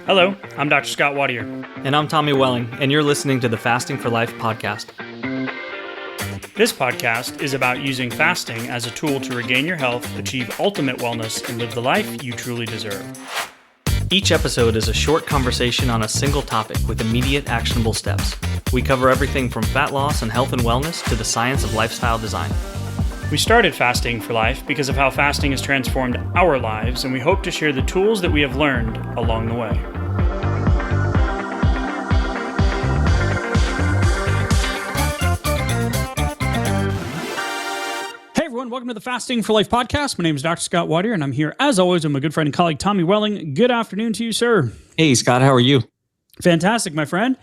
Hello, I'm Dr. Scott Watier. And I'm Tommy Welling, and you're listening to the Fasting for Life podcast. This podcast is about using fasting as a tool to regain your health, achieve ultimate wellness, and live the life you truly deserve. Each episode is a short conversation on a single topic with immediate actionable steps. We cover everything from fat loss and health and wellness to the science of lifestyle design. We started Fasting for Life because of how fasting has transformed our lives, and we hope to share the tools that we have learned along the way. Hey everyone, welcome to the Fasting for Life podcast. My name is Dr. Scott Watier, and I'm here as always with my good friend and colleague Tommy Welling. Good afternoon to you, sir. Hey Scott, how are you? Fantastic, my friend.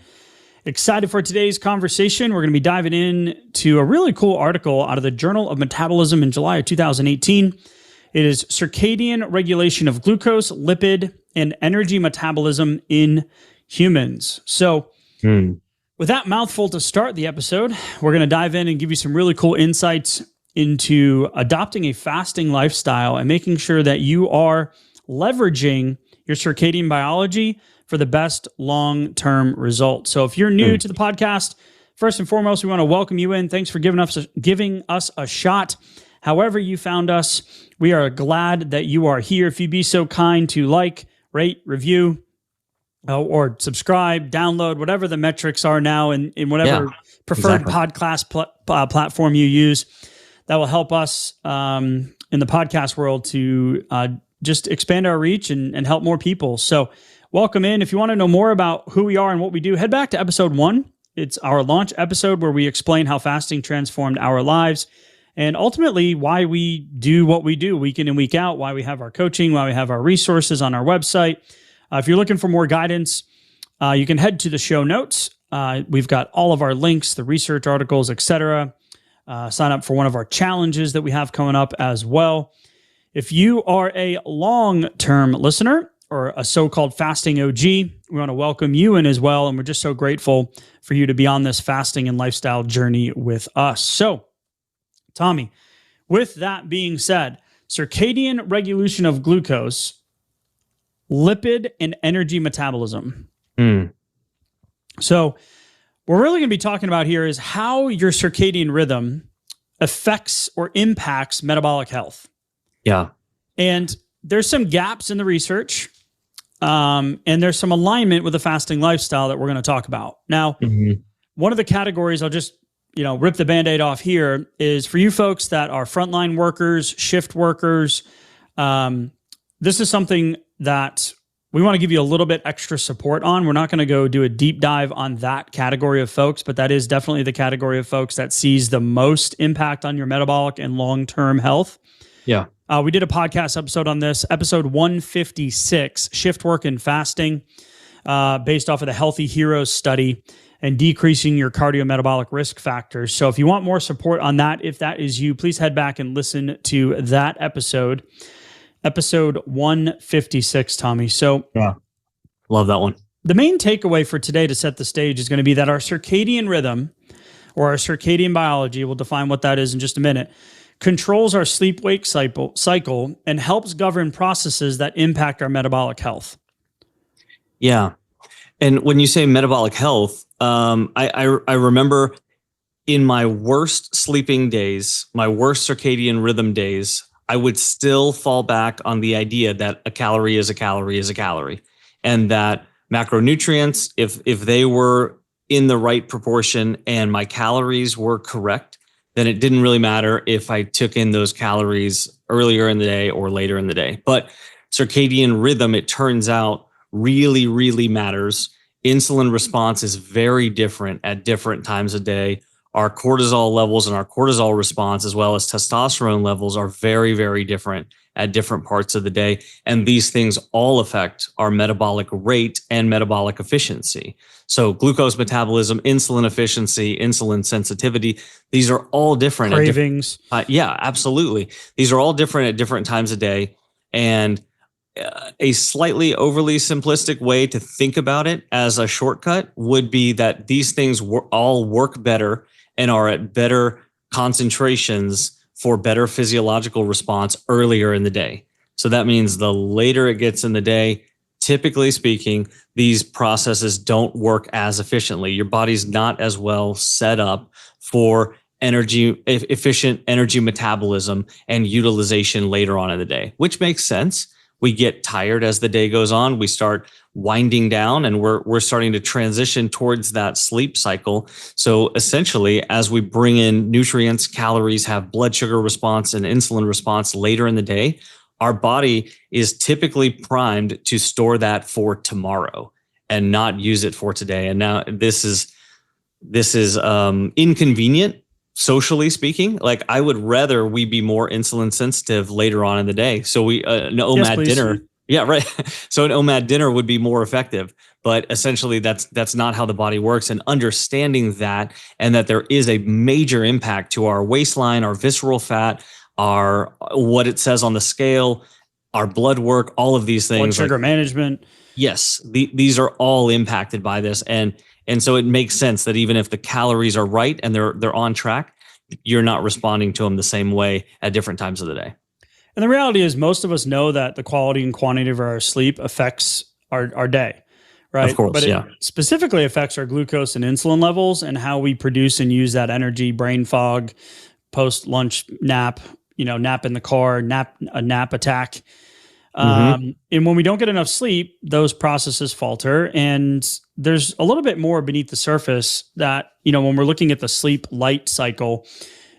Excited for today's conversation. We're going to be diving into a really cool article out of the Journal of Metabolism in July of 2018. It is Circadian Regulation of Glucose, Lipid, and Energy Metabolism in Humans. So with that mouthful to start the episode, we're going to dive in and give you some really cool insights into adopting a fasting lifestyle and making sure that you are leveraging your circadian biology for the best long-term results. So if you're new to the podcast, first and foremost, we want to welcome you in. Thanks for giving us a shot. However you found us, we are glad that you are here. If you'd be so kind to like, rate, review, or subscribe, download, whatever the metrics are now in whatever preferred podcast platform you use, that will help us in the podcast world to just expand our reach and help more people. So welcome in. If you want to know more about who we are and what we do, head back to episode 1. It's our launch episode where we explain how fasting transformed our lives and ultimately why we do what we do week in and week out, why we have our coaching, why we have our resources on our website. If you're looking for more guidance, you can head to the show notes. We've got all of our links, the research articles, etc. Sign up for one of our challenges that we have coming up as well. If you are a long-term listener, or a so-called fasting OG, we want to welcome you in as well. And we're just so grateful for you to be on this fasting and lifestyle journey with us. So, Tommy, with that being said, circadian regulation of glucose, lipid, and energy metabolism. So, what we're really going to be talking about here is how your circadian rhythm affects or impacts metabolic health. Yeah. And there's some gaps in the research. And there's some alignment with the fasting lifestyle that we're going to talk about. Now, one of the categories, I'll just, rip the Band-Aid off here, is for you folks that are frontline workers, shift workers. This is something that we want to give you a little bit extra support on. We're not going to go do a deep dive on that category of folks, but that is definitely the category of folks that sees the most impact on your metabolic and long-term health. Yeah. We did a podcast episode on this, episode 156, Shift Work and Fasting, based off of the Healthy Heroes study and decreasing your cardiometabolic risk factors. So if you want more support on that, if that is you, please head back and listen to that episode 156, Tommy. So yeah, love that one. The main takeaway for today to set the stage is going to be that our circadian rhythm or our circadian biology, we'll define what that is in just a minute, controls our sleep-wake cycle and helps govern processes that impact our metabolic health. Yeah. And when you say metabolic health, I remember in my worst sleeping days, my worst circadian rhythm days, I would still fall back on the idea that a calorie is a calorie is a calorie. And that macronutrients, if they were in the right proportion and my calories were correct, then it didn't really matter if I took in those calories earlier in the day or later in the day. But circadian rhythm, it turns out, really, really matters. Insulin response is very different at different times of day. Our cortisol levels and our cortisol response, as well as testosterone levels, are very, very different at different parts of the day. And these things all affect our metabolic rate and metabolic efficiency. So glucose metabolism, insulin efficiency, insulin sensitivity, these are all different. Cravings. Yeah, absolutely. These are all different at different times of day. And a slightly overly simplistic way to think about it as a shortcut would be that these things all work better and are at better concentrations for better physiological response earlier in the day. So that means the later it gets in the day, typically speaking, these processes don't work as efficiently. Your body's not as well set up for efficient energy metabolism and utilization later on in the day, which makes sense. We get tired as the day goes on. We start winding down, and we're starting to transition towards that sleep cycle. So essentially, as we bring in nutrients, calories, have blood sugar response and insulin response later in the day, our body is typically primed to store that for tomorrow and not use it for today. And now this is inconvenient, socially speaking. Like, I would rather we be more insulin sensitive later on in the day. So we an OMAD dinner. Yeah, right. So an OMAD dinner would be more effective. But essentially that's not how the body works. And understanding that, and that there is a major impact to our waistline, our visceral fat, our what it says on the scale, our blood work, all of these things. Blood sugar management. Yes, these are all impacted by this. And so it makes sense that even if the calories are right and they're on track, you're not responding to them the same way at different times of the day. And the reality is, most of us know that the quality and quantity of our sleep affects our day, right? Of course, but it specifically affects our glucose and insulin levels and how we produce and use that energy, brain fog, post-lunch nap, nap in the car, a nap attack. And when we don't get enough sleep, those processes falter. And there's a little bit more beneath the surface that, when we're looking at the sleep light cycle,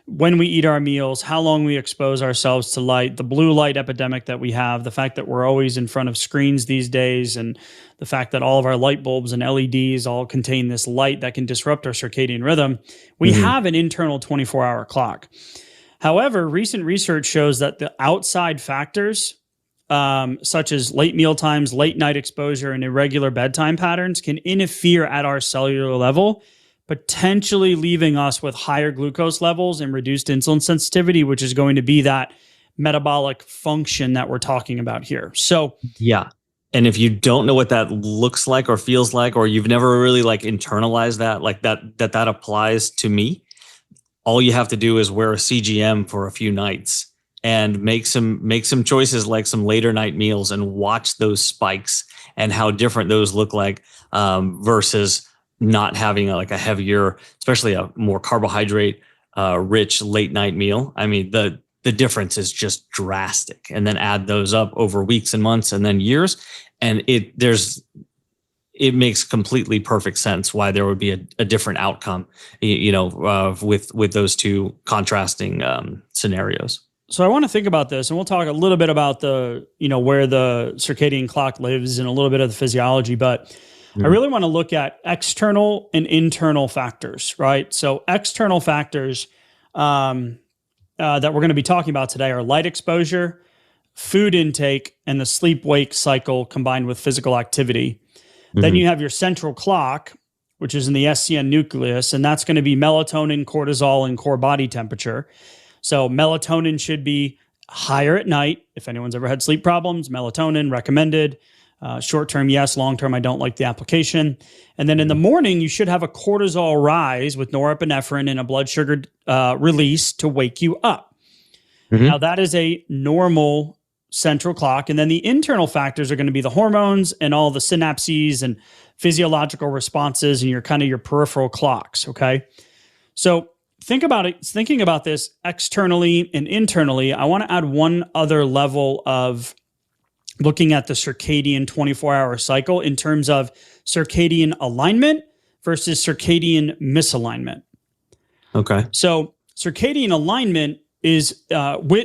when we eat our meals, how long we expose ourselves to light, the blue light epidemic that we have, the fact that we're always in front of screens these days, and the fact that all of our light bulbs and LEDs all contain this light that can disrupt our circadian rhythm, we have an internal 24-hour clock. However, recent research shows that the outside factors, such as late meal times, late night exposure, and irregular bedtime patterns, can interfere at our cellular level, potentially leaving us with higher glucose levels and reduced insulin sensitivity, which is going to be that metabolic function that we're talking about here. So, yeah. And if you don't know what that looks like or feels like, or you've never really internalized that, that applies to me, all you have to do is wear a CGM for a few nights and make some choices, like some later night meals, and watch those spikes and how different those look like versus not having a heavier, especially a more carbohydrate rich late night meal. I mean, the difference is just drastic. And then add those up over weeks and months and then years, and it makes completely perfect sense why there would be a different outcome, with those two contrasting scenarios. So I want to think about this, and we'll talk a little bit about the, where the circadian clock lives and a little bit of the physiology, but I really want to look at external and internal factors, right? So external factors that we're going to be talking about today are light exposure, food intake, and the sleep-wake cycle combined with physical activity. Then you have your central clock, which is in the SCN nucleus, and that's going to be melatonin, cortisol, and core body temperature. So melatonin should be higher at night. If anyone's ever had sleep problems, melatonin recommended. Short-term, yes. Long-term, I don't like the application. And then in the morning, you should have a cortisol rise with norepinephrine and a blood sugar release to wake you up. Now, that is a normal central clock. And then the internal factors are going to be the hormones and all the synapses and physiological responses and your peripheral clocks, okay? So thinking about this externally and internally, I want to add one other level of looking at the circadian 24-hour cycle in terms of circadian alignment versus circadian misalignment. Okay. So circadian alignment is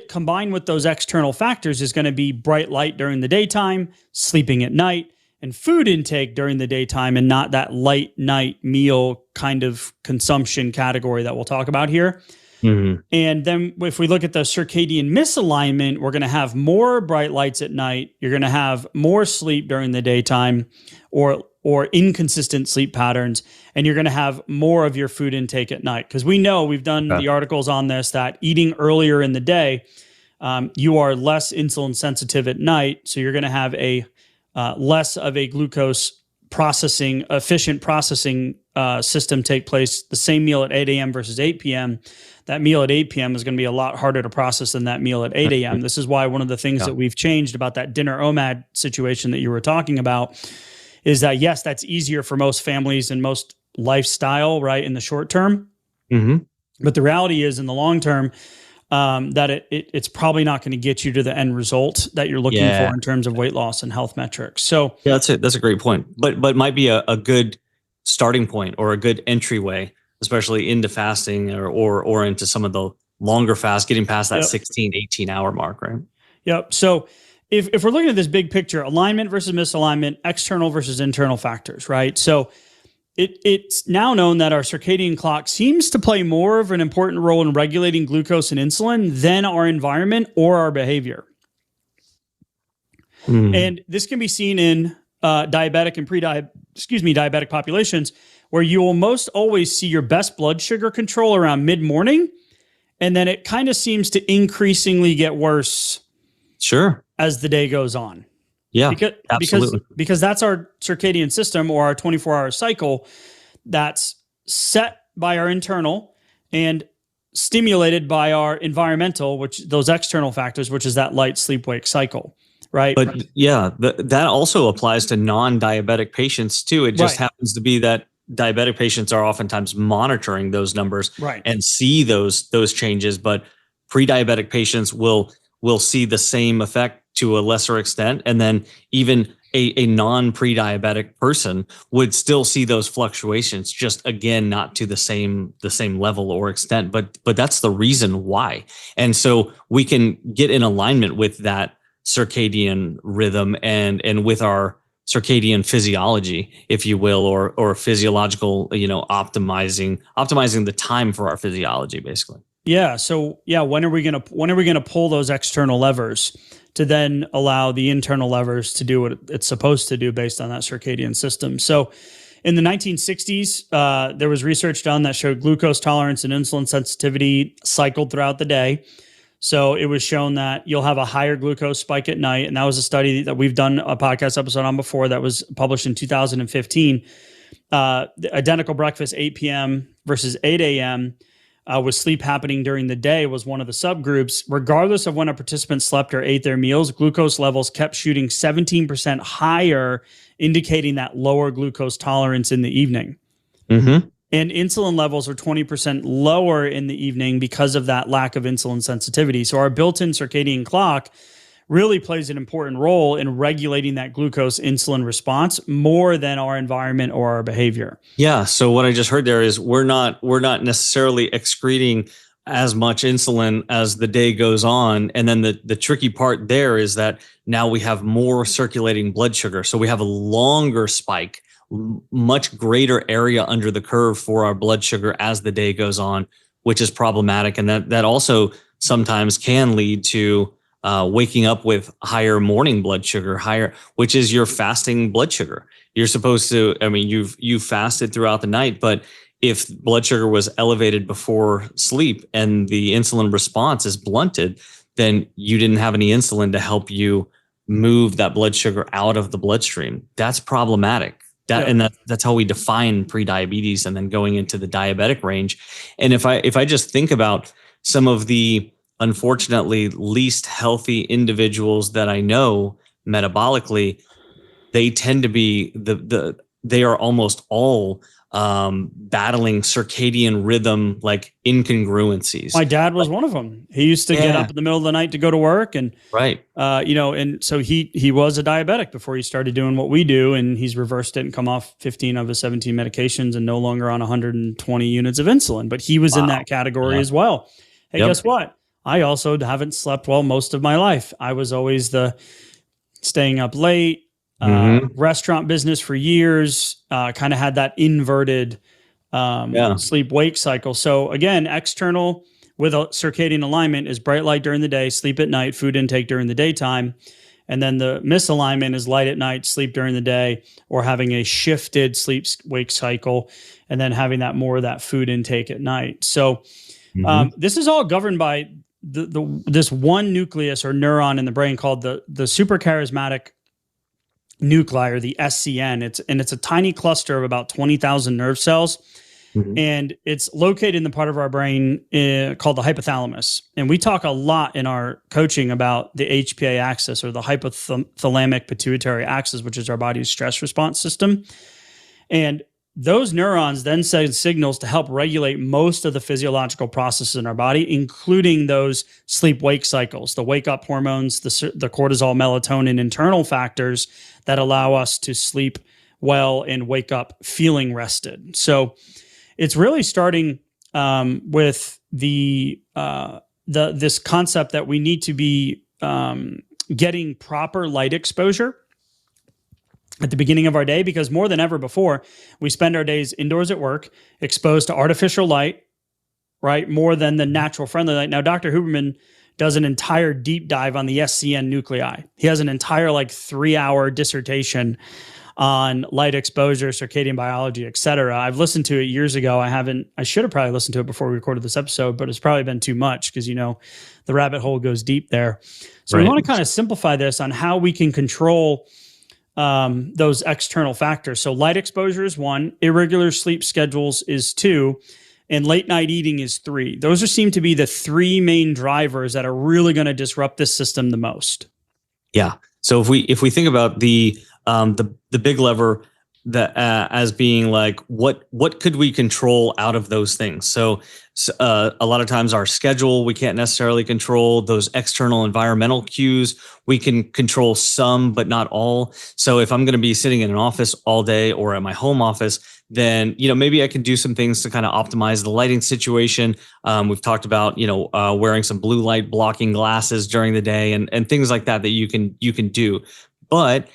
combined with those external factors is going to be bright light during the daytime, sleeping at night, and food intake during the daytime, and not that light night meal kind of consumption category that we'll talk about here. And then if we look at the circadian misalignment, we're going to have more bright lights at night. You're going to have more sleep during the daytime or inconsistent sleep patterns, and you're going to have more of your food intake at night. Because we know, we've done the articles on this, that eating earlier in the day, you are less insulin sensitive at night. So you're going to have a less of a glucose efficient processing system take place. The same meal at 8 a.m. versus 8 p.m. That meal at 8 p.m. is going to be a lot harder to process than that meal at 8 a.m. This is why one of the things that we've changed about that dinner OMAD situation that you were talking about is that, yes, that's easier for most families and most lifestyle, right, in the short term. Mm-hmm. But the reality is in the long term, that it's probably not going to get you to the end result that you're looking for in terms of weight loss and health metrics. So yeah, that's a great point, but might be a good starting point or a good entryway, especially into fasting or into some of the longer fasts, getting past that 16, 18 hour mark, right? Yep. So if we're looking at this big picture, alignment versus misalignment, external versus internal factors, right? So it's now known that our circadian clock seems to play more of an important role in regulating glucose and insulin than our environment or our behavior. And this can be seen in diabetic and diabetic populations, where you will most always see your best blood sugar control around mid-morning, and then it kind of seems to increasingly get worse as the day goes on. Yeah, absolutely. Because that's our circadian system, or our 24-hour cycle, that's set by our internal and stimulated by our environmental, which those external factors, which is that light sleep wake cycle, right? But that also applies to non-diabetic patients too. It just happens to be that diabetic patients are oftentimes monitoring those numbers and see those changes, but pre-diabetic patients will see the same effect to a lesser extent. And then even a non-pre-diabetic person would still see those fluctuations, just again, not to the same level or extent, but that's the reason why. And so we can get in alignment with that circadian rhythm and with our circadian physiology, if you will, or physiological, optimizing the time for our physiology, basically. Yeah. So when are we gonna pull those external levers to then allow the internal levers to do what it's supposed to do based on that circadian system? So in the 1960s, there was research done that showed glucose tolerance and insulin sensitivity cycled throughout the day. So it was shown that you'll have a higher glucose spike at night. And that was a study that we've done a podcast episode on before that was published in 2015. The identical breakfast, 8 p.m. versus 8 a.m., with sleep happening during the day was one of the subgroups. Regardless of when a participant slept or ate their meals, glucose levels kept shooting 17% higher, indicating that lower glucose tolerance in the evening. Mm-hmm. And insulin levels are 20% lower in the evening because of that lack of insulin sensitivity. So our built-in circadian clock really plays an important role in regulating that glucose insulin response more than our environment or our behavior. Yeah. So what I just heard there is we're not necessarily excreting as much insulin as the day goes on. And then the tricky part there is that now we have more circulating blood sugar. So we have a longer spike, much greater area under the curve for our blood sugar as the day goes on, which is problematic. And that also sometimes can lead to waking up with higher morning blood sugar, which is your fasting blood sugar. You're supposed to, you've fasted throughout the night, but if blood sugar was elevated before sleep and the insulin response is blunted, then you didn't have any insulin to help you move that blood sugar out of the bloodstream. That's problematic. That's how we define prediabetes and then going into the diabetic range. And if I just think about some of the unfortunately least healthy individuals that I know metabolically, they tend to be they are almost all battling circadian rhythm like incongruencies. My dad was one of them. He used to get up in the middle of the night to go to work, and and so he was a diabetic before he started doing what we do, and he's reversed it and come off 15 of his 17 medications and no longer on 120 units of insulin. But he was in that category as well. Hey, guess what? I also haven't slept well most of my life. I was always the staying up late, restaurant business for years, kind of had that inverted sleep-wake cycle. So again, external with a circadian alignment is bright light during the day, sleep at night, food intake during the daytime. And then the misalignment is light at night, sleep during the day, or having a shifted sleep-wake cycle, and then having that more of that food intake at night. So this is all governed by this one nucleus or neuron in the brain called the suprachiasmatic nuclei, or the SCN. It's a tiny cluster of about 20,000 nerve cells. Mhm. And it's located in the part of our brain called the hypothalamus. And we talk a lot in our coaching about the HPA axis, or the hypothalamic pituitary axis, which is our body's stress response system. And those neurons then send signals to help regulate most of the physiological processes in our body, including those sleep-wake cycles, the wake-up hormones, the cortisol, melatonin, internal factors that allow us to sleep well and wake up feeling rested. So it's really starting with this concept that we need to be getting proper light exposure at the beginning of our day, because more than ever before, we spend our days indoors at work, exposed to artificial light, right? More than the natural friendly light. Now, Dr. Huberman does an entire deep dive on the SCN nuclei. He has an entire 3-hour dissertation on light exposure, circadian biology, et cetera. I've listened to it years ago. I should have probably listened to it before we recorded this episode, but it's probably been too much because, the rabbit hole goes deep there. So we want to kind of simplify this on how we can control those external factors. So light exposure is 1, irregular sleep schedules is 2, and late night eating is 3. Those seem to be the 3 main drivers that are really going to disrupt this system the most. Yeah. So if we think about the big lever that as being what could we control out of those things? So a lot of times our schedule we can't necessarily control. Those external environmental cues we can control some, but not all. So if I'm going to be sitting in an office all day or at my home office, then maybe I can do some things to kind of optimize the lighting situation. We've talked about wearing some blue light blocking glasses during the day and things like that you can do. But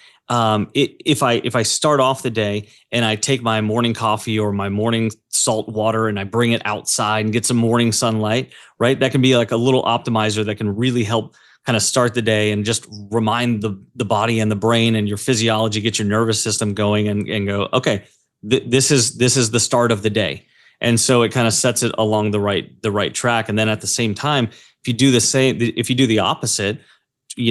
if I start off the day and I take my morning coffee or my morning salt water and I bring it outside and get some morning sunlight, right? That can be like a little optimizer that can really help kind of start the day and just remind the body and the brain and your physiology, get your nervous system going and go, okay, this is the start of the day. And so it kind of sets it along the right track. And then at the same time, if you do the opposite,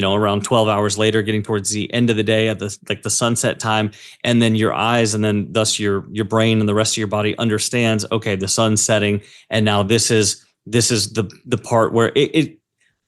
around 12 hours later, getting towards the end of the day at the sunset time, and then your eyes and then thus your brain and the rest of your body understands, okay, the sun's setting, and now this is the part where it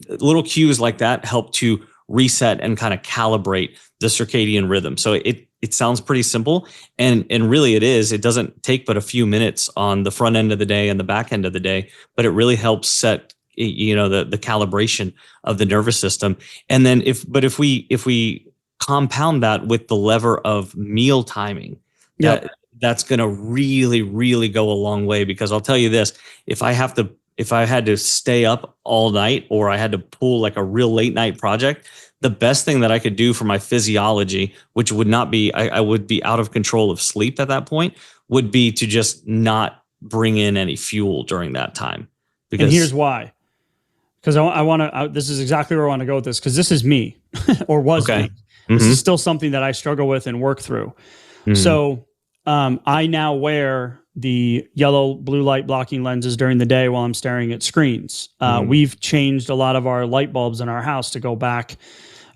little cues like that help to reset and kind of calibrate the circadian rhythm. So it sounds pretty simple, and really it is. It doesn't take but a few minutes on the front end of the day and the back end of the day, but it really helps set the calibration of the nervous system. And then if we compound that with the lever of meal timing, that's going to really, really go a long way. Because I'll tell you this, if I had to stay up all night or I had to pull like a real late night project, the best thing that I could do for my physiology, which would not be, I would be out of control of sleep at that point, would be to just not bring in any fuel during that time. And here's why. Because I want to, this is exactly where I want to go with this, because this is me or was me. Mm-hmm. This is still something that I struggle with and work through. Mm-hmm. So I now wear the yellow blue light blocking lenses during the day while I'm staring at screens. We've changed a lot of our light bulbs in our house to go back.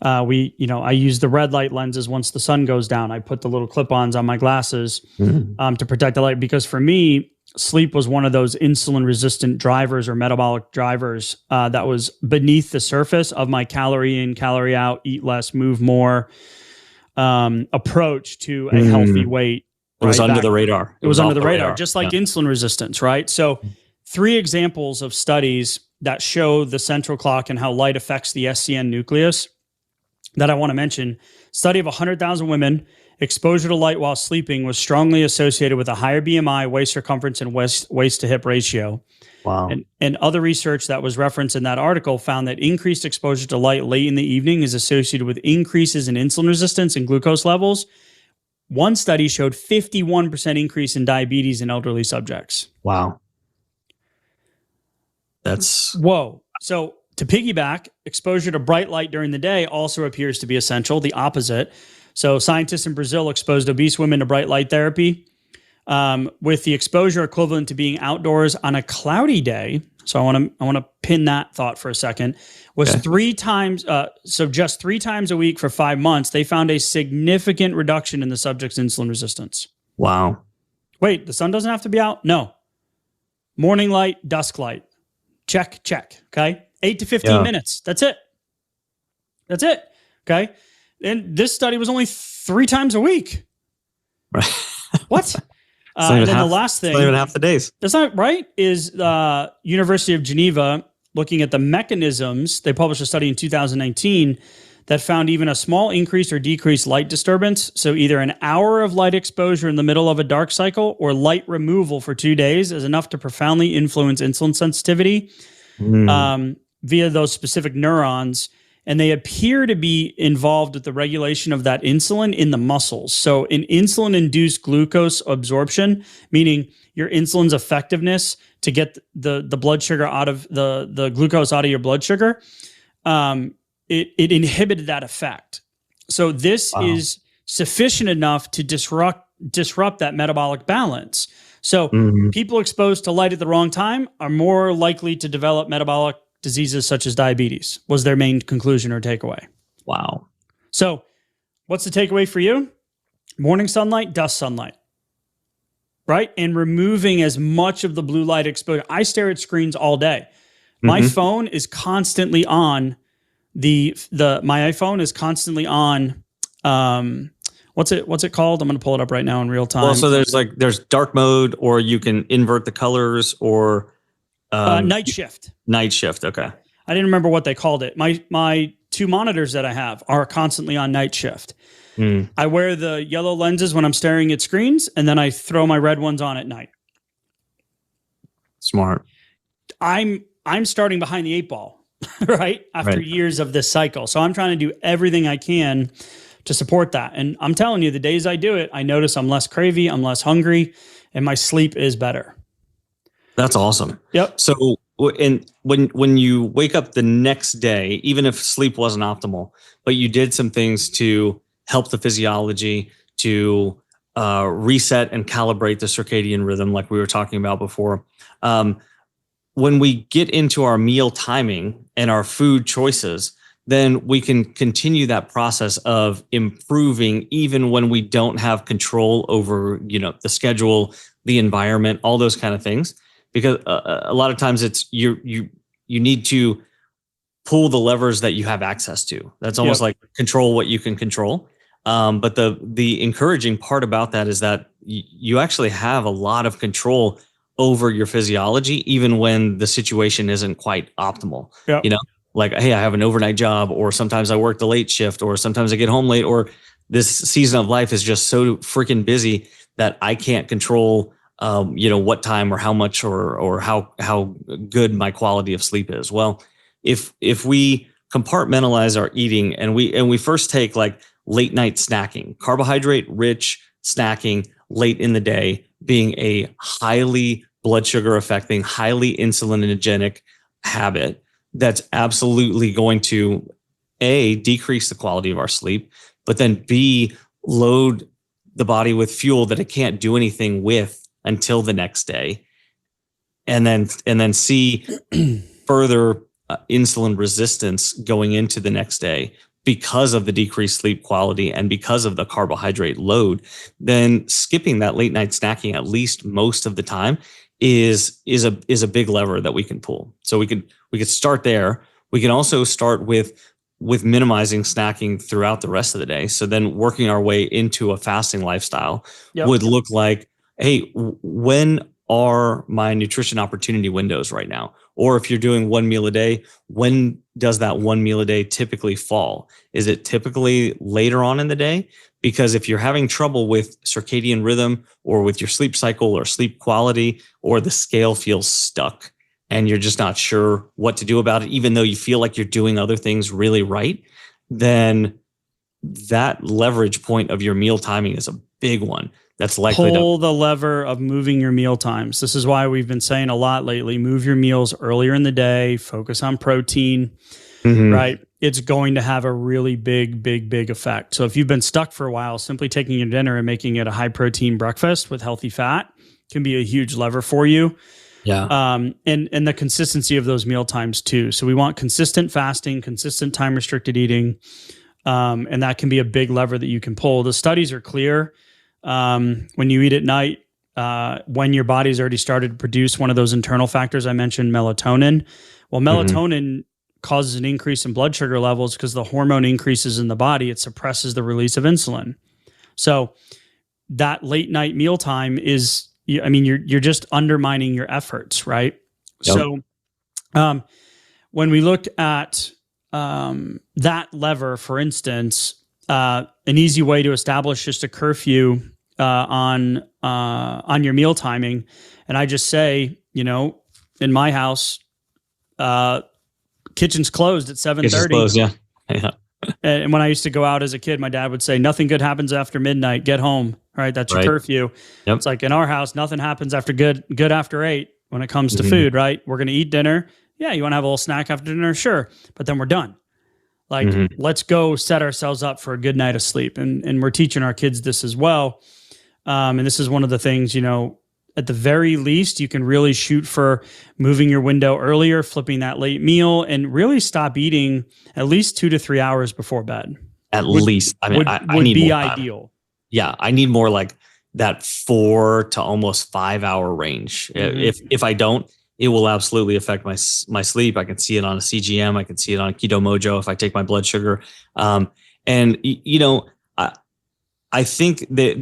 I use the red light lenses once the sun goes down. I put the little clip-ons on my glasses to protect the light, because for me, sleep was one of those insulin resistant drivers or metabolic drivers that was beneath the surface of my calorie in, calorie out, eat less, move more approach to a healthy weight. It was under the radar. It was under the radar, just like insulin resistance, right? So 3 examples of studies that show the central clock and how light affects the SCN nucleus that I want to mention. Study of 100,000 women. Exposure to light while sleeping was strongly associated with a higher BMI, waist circumference, and waist to hip ratio. Wow. And other research that was referenced in that article found that increased exposure to light late in the evening is associated with increases in insulin resistance and glucose levels. One study showed 51% increase in diabetes in elderly subjects. Wow. That's... Whoa. So to piggyback, exposure to bright light during the day also appears to be essential, the opposite. So scientists in Brazil exposed obese women to bright light therapy. with the exposure equivalent to being outdoors on a cloudy day. So I want to pin that thought for a second. Was Okay. 3 times, so just 3 times a week for 5 months, they found a significant reduction in the subject's insulin resistance. Wow. Wait, the sun doesn't have to be out? No. Morning light, dusk light. Check. Okay. 8 to 15 minutes. That's it. Okay. And this study was only 3 times a week. Right. What? And then the last thing, not even half the days. That's not right, is the University of Geneva looking at the mechanisms. They published a study in 2019 that found even a small increase or decreased light disturbance. So either an hour of light exposure in the middle of a dark cycle or light removal for 2 days is enough to profoundly influence insulin sensitivity via those specific neurons. And they appear to be involved with the regulation of that insulin in the muscles. So in insulin-induced glucose absorption, meaning your insulin's effectiveness to get the blood sugar out of the glucose out of your blood sugar, it inhibited that effect. So this is sufficient enough to disrupt that metabolic balance. So people exposed to light at the wrong time are more likely to develop metabolic diseases such as diabetes, was their main conclusion or takeaway. Wow. So what's the takeaway for you? Morning sunlight, dusk sunlight, right? And removing as much of the blue light exposure. I stare at screens all day. My phone is constantly on. My iPhone is constantly on. What's it called? I'm going to pull it up right now in real time. Well, so there's dark mode, or you can invert the colors, or night shift. Night shift. Okay. I didn't remember what they called it. My 2 monitors that I have are constantly on night shift. I wear the yellow lenses when I'm staring at screens, and then I throw my red ones on at night. Smart. I'm starting behind the 8 ball, right? After years of this cycle. So I'm trying to do everything I can to support that. And I'm telling you, the days I do it, I notice I'm less cravey, I'm less hungry, and my sleep is better. That's awesome. Yep. So, and when you wake up the next day, even if sleep wasn't optimal, but you did some things to help the physiology, to reset and calibrate the circadian rhythm, like we were talking about before. When we get into our meal timing and our food choices, then we can continue that process of improving, even when we don't have control over, the schedule, the environment, all those kind of things. Because a lot of times it's you need to pull the levers that you have access to. That's almost like control what you can control. But the encouraging part about that is that you actually have a lot of control over your physiology, even when the situation isn't quite optimal. Yep. Like, hey, I have an overnight job, or sometimes I work the late shift, or sometimes I get home late, or this season of life is just so freaking busy that I can't control what time or how much or how good my quality of sleep is. Well, if we compartmentalize our eating and we first take like late night snacking, carbohydrate rich snacking late in the day being a highly blood sugar affecting, highly insulinogenic habit that's absolutely going to A, decrease the quality of our sleep, but then B, load the body with fuel that it can't do anything with until the next day, and then see further insulin resistance going into the next day because of the decreased sleep quality and because of the carbohydrate load, then skipping that late night snacking at least most of the time is a big lever that we can pull. So we could start there. We can also start with minimizing snacking throughout the rest of the day. So then working our way into a fasting lifestyle would look like, hey, when are my nutrition opportunity windows right now? Or if you're doing 1 meal a day, when does that 1 meal a day typically fall? Is it typically later on in the day? Because if you're having trouble with circadian rhythm or with your sleep cycle or sleep quality, or the scale feels stuck and you're just not sure what to do about it, even though you feel like you're doing other things really right, then that leverage point of your meal timing is a big one. That's likely pull the lever of moving your meal times. This is why we've been saying a lot lately, move your meals earlier in the day, focus on protein, right? it's going to have a really big effect. So if you've been stuck for a while, simply taking your dinner and making it a high protein breakfast with healthy fat can be a huge lever for you. Yeah. And the consistency of those meal times too. So we want consistent fasting, consistent time restricted eating. And that can be a big lever that you can pull. The studies are clear. When you eat at night, when your body's already started to produce one of those internal factors I mentioned, melatonin. Well, melatonin causes an increase in blood sugar levels because the hormone increases in the body. It suppresses the release of insulin. So that late night mealtime is, I mean, you're just undermining your efforts, right? Yep. So when we looked at that lever, for instance, an easy way to establish just a curfew on your meal timing, and I just say, in my house, kitchen's closed at 7:30. Kitchen's closed, yeah. And when I used to go out as a kid, my dad would say, nothing good happens after midnight. Get home. Right. That's your curfew. Yep. It's like in our house, nothing happens after good after 8 when it comes to food, right? We're going to eat dinner. Yeah. You want to have a little snack after dinner? Sure. But then we're done. Like, let's go set ourselves up for a good night of sleep. And we're teaching our kids this as well. And this is one of the things, at the very least, you can really shoot for moving your window earlier, flipping that late meal, and really stop eating at least 2 to 3 hours before bed. At least. I mean, I need be more ideal. Yeah, I need more like that 4 to almost 5 hour range. If I don't, it will absolutely affect my sleep. I can see it on a CGM. I can see it on Keto Mojo if I take my blood sugar. I think that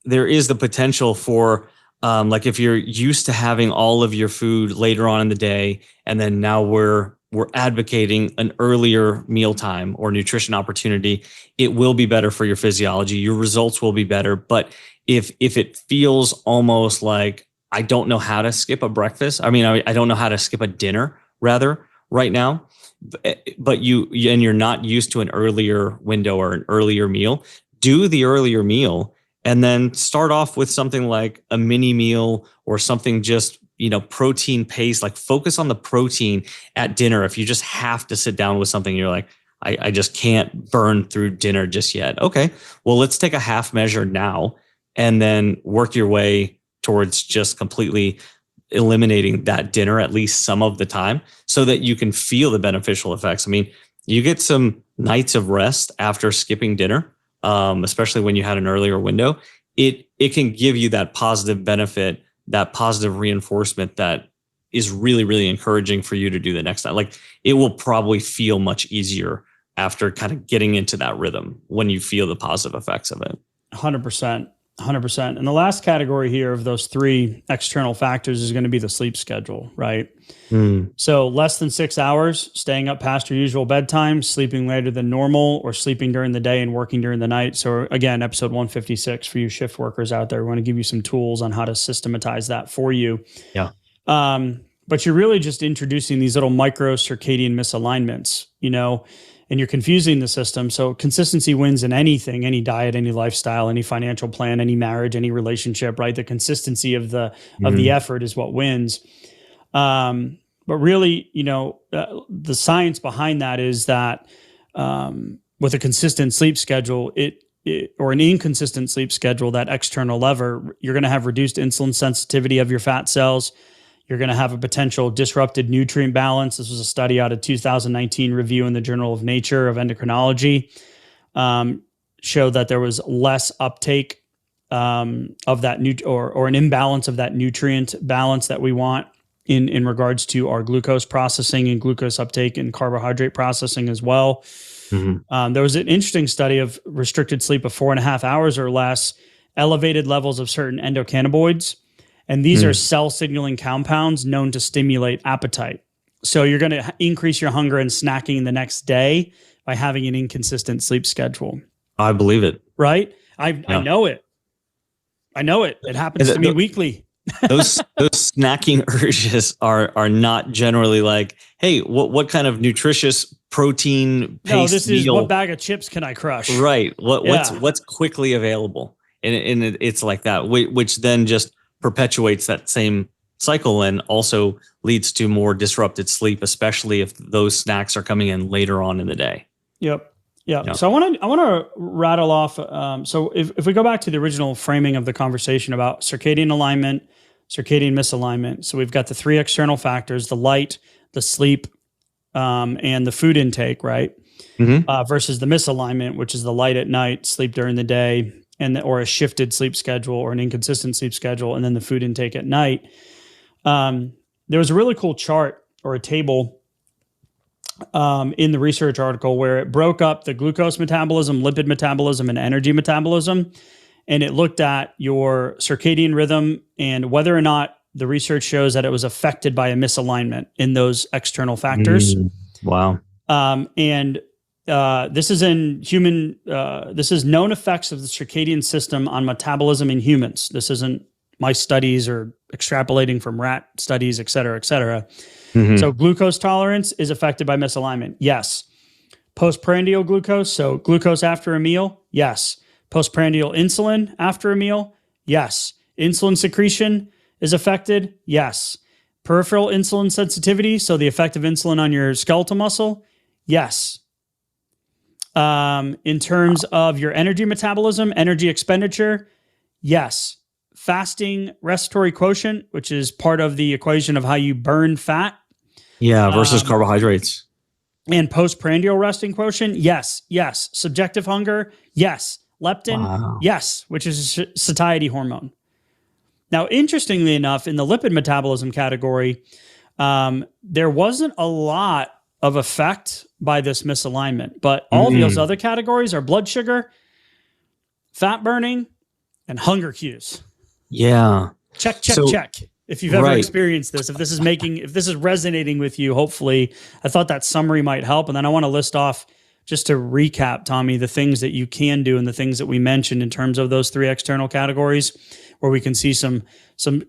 there is the potential for like if you're used to having all of your food later on in the day, and then now we're advocating an earlier mealtime or nutrition opportunity, it will be better for your physiology. Your results will be better. But if it feels almost like I don't know how to skip a breakfast, I don't know how to skip a dinner rather right now, but you're not used to an earlier window or an earlier meal, do the earlier meal and then start off with something like a mini meal or something just protein paste, like focus on the protein at dinner. If you just have to sit down with something, you're like, I just can't burn through dinner just yet. Okay, well, let's take a half measure now and then work your way towards just completely eliminating that dinner at least some of the time so that you can feel the beneficial effects. I mean, you get some nights of rest after skipping dinner, especially when you had an earlier window. It can give you that positive benefit, that positive reinforcement that is really, really encouraging for you to do the next time. Like, it will probably feel much easier after kind of getting into that rhythm when you feel the positive effects of it. 100%. 100%. And the last category here of those 3 external factors is going to be the sleep schedule, right? So less than 6 hours, staying up past your usual bedtime, sleeping later than normal, or sleeping during the day and working during the night. So again, episode 156 for you shift workers out there. We want to give you some tools on how to systematize that for you. Yeah. But you're really just introducing these little micro circadian misalignments, and you're confusing the system. So consistency wins in anything, any diet, any lifestyle, any financial plan, any marriage, any relationship, right? The consistency of the effort is what wins. But really, the science behind that is that with a consistent sleep schedule, or an inconsistent sleep schedule, that external lever, you're going to have reduced insulin sensitivity of your fat cells. You're going to have a potential disrupted nutrient balance. This was a study out of 2019 review in the Journal of Nature of Endocrinology, showed that there was less uptake of that or an imbalance of that nutrient balance that we want in regards to our glucose processing and glucose uptake and carbohydrate processing as well. There was an interesting study of restricted sleep of 4.5 hours or less, elevated levels of certain endocannabinoids. And these are cell signaling compounds known to stimulate appetite. So you're going to increase your hunger and snacking the next day by having an inconsistent sleep schedule. I believe it. Right? I know it. I know it. It happens to me weekly. those snacking urges are not generally like, hey, what kind of nutritious protein paste No, this is meal? What bag of chips can I crush? Right. What's quickly available? And it's like that, which then just perpetuates that same cycle, and also leads to more disrupted sleep, especially if those snacks are coming in later on in the day. Yep. Yeah. So I want to rattle off. So if we go back to the original framing of the conversation about circadian alignment, circadian misalignment. So we've got the three external factors: the light, the sleep, and the food intake, right? Versus the misalignment, which is the light at night, sleep during the day, or a shifted sleep schedule or an inconsistent sleep schedule, and then the food intake at night. There was a really cool chart or a table in the research article where it broke up the glucose metabolism, lipid metabolism, and energy metabolism. And it looked at your circadian rhythm and whether or not the research shows that it was affected by a misalignment in those external factors. Wow. This is in human, this is known effects of the circadian system on metabolism in humans. This isn't my studies or extrapolating from rat studies, et cetera, et cetera. So glucose tolerance is affected by misalignment. Yes. Postprandial glucose, so glucose after a meal. Yes. Postprandial insulin after a meal. Yes. Insulin secretion is affected. Yes. Peripheral insulin sensitivity, so the effect of insulin on your skeletal muscle. Yes. In terms of your energy metabolism, energy expenditure. Yes. Fasting respiratory quotient, which is part of the equation of how you burn fat. Yeah, versus carbohydrates. And postprandial resting quotient, yes, yes. Subjective hunger, yes. Leptin, yes, which is a satiety hormone. Now, interestingly enough, in the lipid metabolism category, there wasn't a lot of effect by this misalignment, but all of those other categories are blood sugar, fat burning, and hunger cues. Yeah. Check. If you've ever experienced this, if this is resonating with you, hopefully, I thought that summary might help. And then I want to list off, just to recap, Tommy, the things that you can do and the things that we mentioned in terms of those three external categories, where we can see some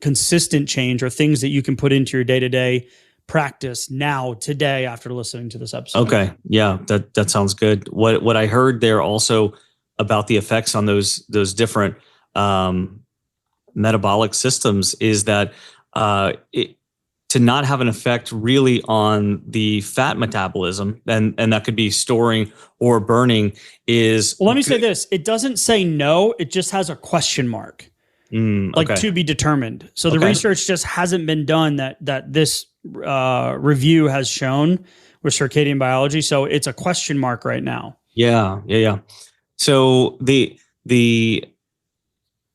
consistent change or things that you can put into your day-to-day practice now, today, after listening to this episode. Okay. Yeah, that sounds good. What I heard there also about the effects on those different metabolic systems is that to not have an effect really on the fat metabolism, and that could be storing or burning is... Well, let me say this. It doesn't say no. It just has a question mark, like to be determined. So the research just hasn't been done that this review has shown with circadian biology. So it's a question mark right now. Yeah. So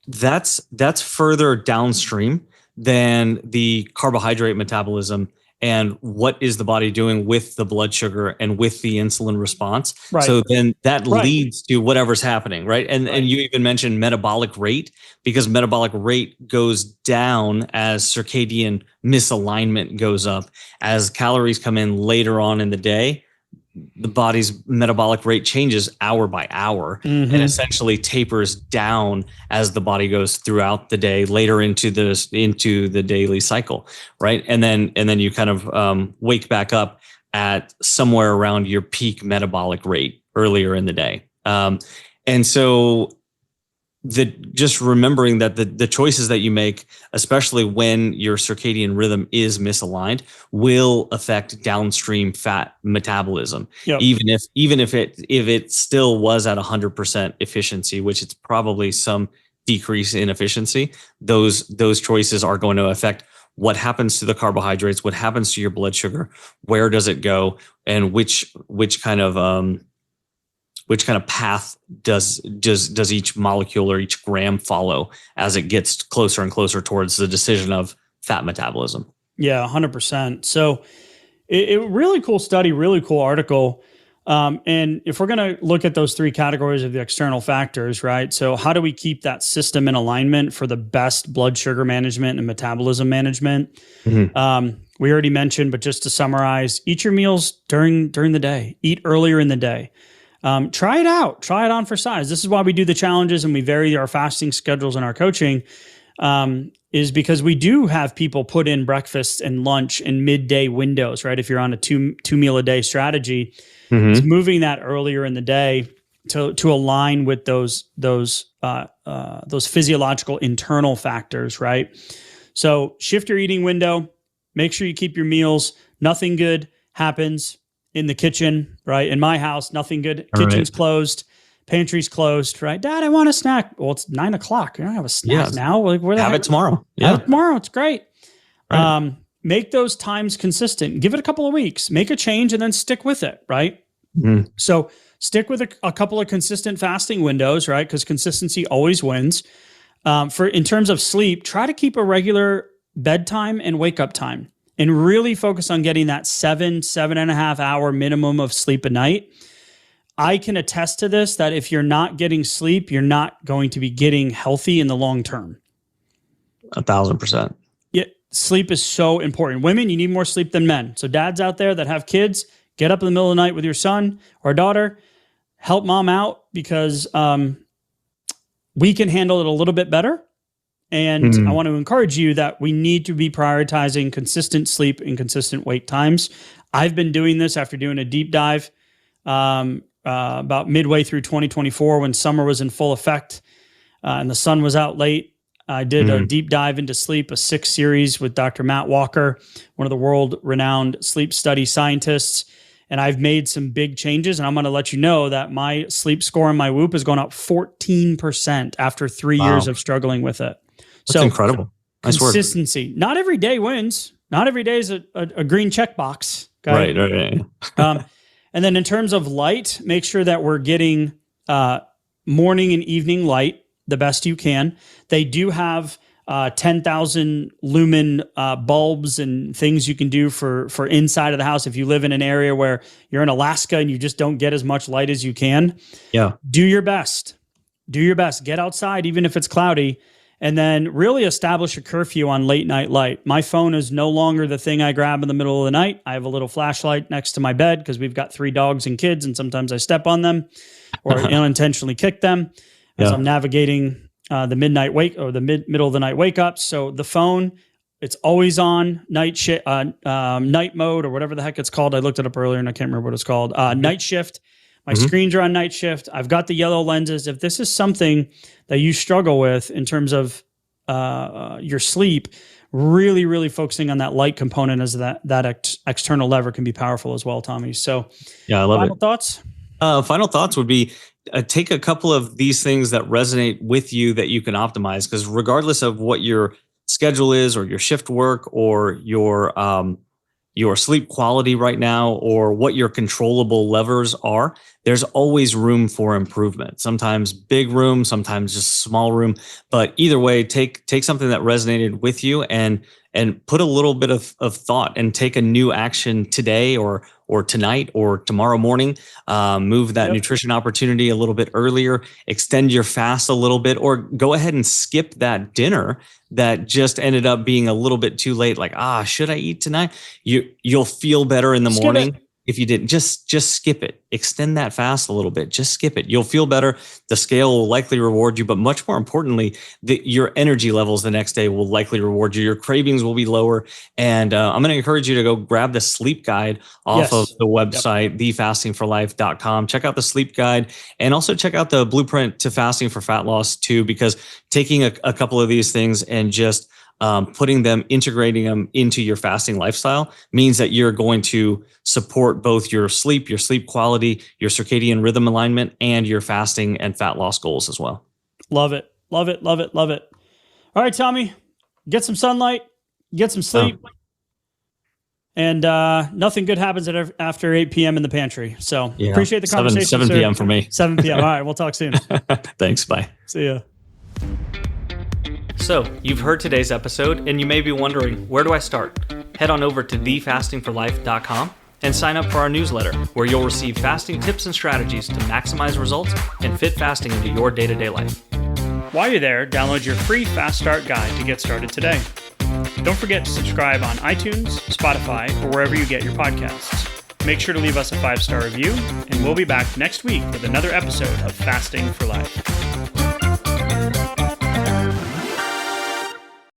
that's further downstream than the carbohydrate metabolism and what is the body doing with the blood sugar and with the insulin response. Right. So then that leads to whatever's happening, right? And you even mentioned metabolic rate, because metabolic rate goes down as circadian misalignment goes up. As calories come in later on in the day, the body's metabolic rate changes hour by hour and essentially tapers down as the body goes throughout the day later into the daily cycle, right? And then you kind of wake back up at somewhere around your peak metabolic rate earlier in the day. And so just remembering that the choices that you make, especially when your circadian rhythm is misaligned, will affect downstream fat metabolism. Yep. Even if it still was at 100% efficiency, which it's probably some decrease in efficiency, those choices are going to affect what happens to the carbohydrates, what happens to your blood sugar, where does it go, and which kind of path does each molecule or each gram follow as it gets closer and closer towards the decision of fat metabolism? Yeah, 100%. So it really cool study, really cool article. And if we're going to look at those three categories of the external factors, right? So how do we keep that system in alignment for the best blood sugar management and metabolism management? We already mentioned, but just to summarize, eat your meals during the day, eat earlier in the day. Try it out. Try it on for size. This is why we do the challenges and we vary our fasting schedules and our coaching, is because we do have people put in breakfast and lunch in midday windows, right? If you're on a two meal a day strategy, it's moving that earlier in the day to align with those physiological internal factors, right? So shift your eating window. Make sure you keep your meals. Nothing good happens in the kitchen, right? In my house, nothing good. Kitchen's closed. Pantry's closed, right? Dad, I want a snack. Well, it's 9 o'clock. You don't have a snack now. Like, where the have heck? it tomorrow. Have it tomorrow. It's great. Right. Make those times consistent. Give it a couple of weeks. Make a change and then stick with it, right? Mm-hmm. So stick with a couple of consistent fasting windows, right? Because consistency always wins. In terms of sleep, try to keep a regular bedtime and wake up time, and really focus on getting that 7.5 hour minimum of sleep a night. I can attest to this, that if you're not getting sleep, you're not going to be getting healthy in the long term. 1,000%. Yeah, sleep is so important. Women, you need more sleep than men. So dads out there that have kids, get up in the middle of the night with your son or daughter, help mom out, because we can handle it a little bit better. And I want to encourage you that we need to be prioritizing consistent sleep and consistent wake times. I've been doing this after doing a deep dive about midway through 2024 when summer was in full effect and the sun was out late. I did a deep dive into sleep, a 6 series with Dr. Matt Walker, one of the world-renowned sleep study scientists. And I've made some big changes, and I'm going to let you know that my sleep score and my Whoop has gone up 14% after 3 years of struggling with it. That's incredible. Nice consistency. Work. Not every day wins. Not every day is a green checkbox. Okay? Right. And then in terms of light, make sure that we're getting morning and evening light the best you can. They do have 10,000 lumen bulbs and things you can do for inside of the house. If you live in an area where you're in Alaska and you just don't get as much light as you can, do your best. Do your best. Get outside, even if it's cloudy, and then really establish a curfew on late night light. My phone is no longer the thing I grab in the middle of the night. I have a little flashlight next to my bed because we've got 3 dogs and kids, and sometimes I step on them or unintentionally kick them as I'm navigating the midnight wake or the middle of the night wake up. So the phone, it's always on night mode or whatever the heck it's called. I looked it up earlier and I can't remember what it's called. Night shift. My screens are on night shift. I've got the yellow lenses. If this is something that you struggle with in terms of your sleep, really, really focusing on that light component as that external lever can be powerful as well, Tommy. So I love final thoughts? Final thoughts would be take a couple of these things that resonate with you that you can optimize, because regardless of what your schedule is or your shift work or your sleep quality right now or what your controllable levers are, there's always room for improvement. Sometimes big room, sometimes just small room. But either way, take something that resonated with you and put a little bit of thought and take a new action today or tonight or tomorrow morning. Move that nutrition opportunity a little bit earlier, extend your fast a little bit, or go ahead and skip that dinner that just ended up being a little bit too late. Like, should I eat tonight? You'll feel better in the morning. If you didn't, just skip it. Extend that fast a little bit. Just skip it. You'll feel better. The scale will likely reward you, but much more importantly, your energy levels the next day will likely reward you. Your cravings will be lower. And I'm going to encourage you to go grab the sleep guide off of the website, thefastingforlife.com. Check out the sleep guide and also check out the blueprint to fasting for fat loss too, because taking a couple of these things and just integrating them into your fasting lifestyle means that you're going to support both your sleep quality, your circadian rhythm alignment, and your fasting and fat loss goals as well. Love it. Love it. Love it. Love it. All right, Tommy, get some sunlight, get some sleep, and nothing good happens after 8 p.m. in the pantry. So appreciate the conversation. 7 p.m. for me. 7 p.m. All right, we'll talk soon. Thanks. Bye. See ya. So, you've heard today's episode, and you may be wondering, where do I start? Head on over to thefastingforlife.com and sign up for our newsletter, where you'll receive fasting tips and strategies to maximize results and fit fasting into your day-to-day life. While you're there, download your free Fast Start guide to get started today. Don't forget to subscribe on iTunes, Spotify, or wherever you get your podcasts. Make sure to leave us a 5-star review, and we'll be back next week with another episode of Fasting for Life.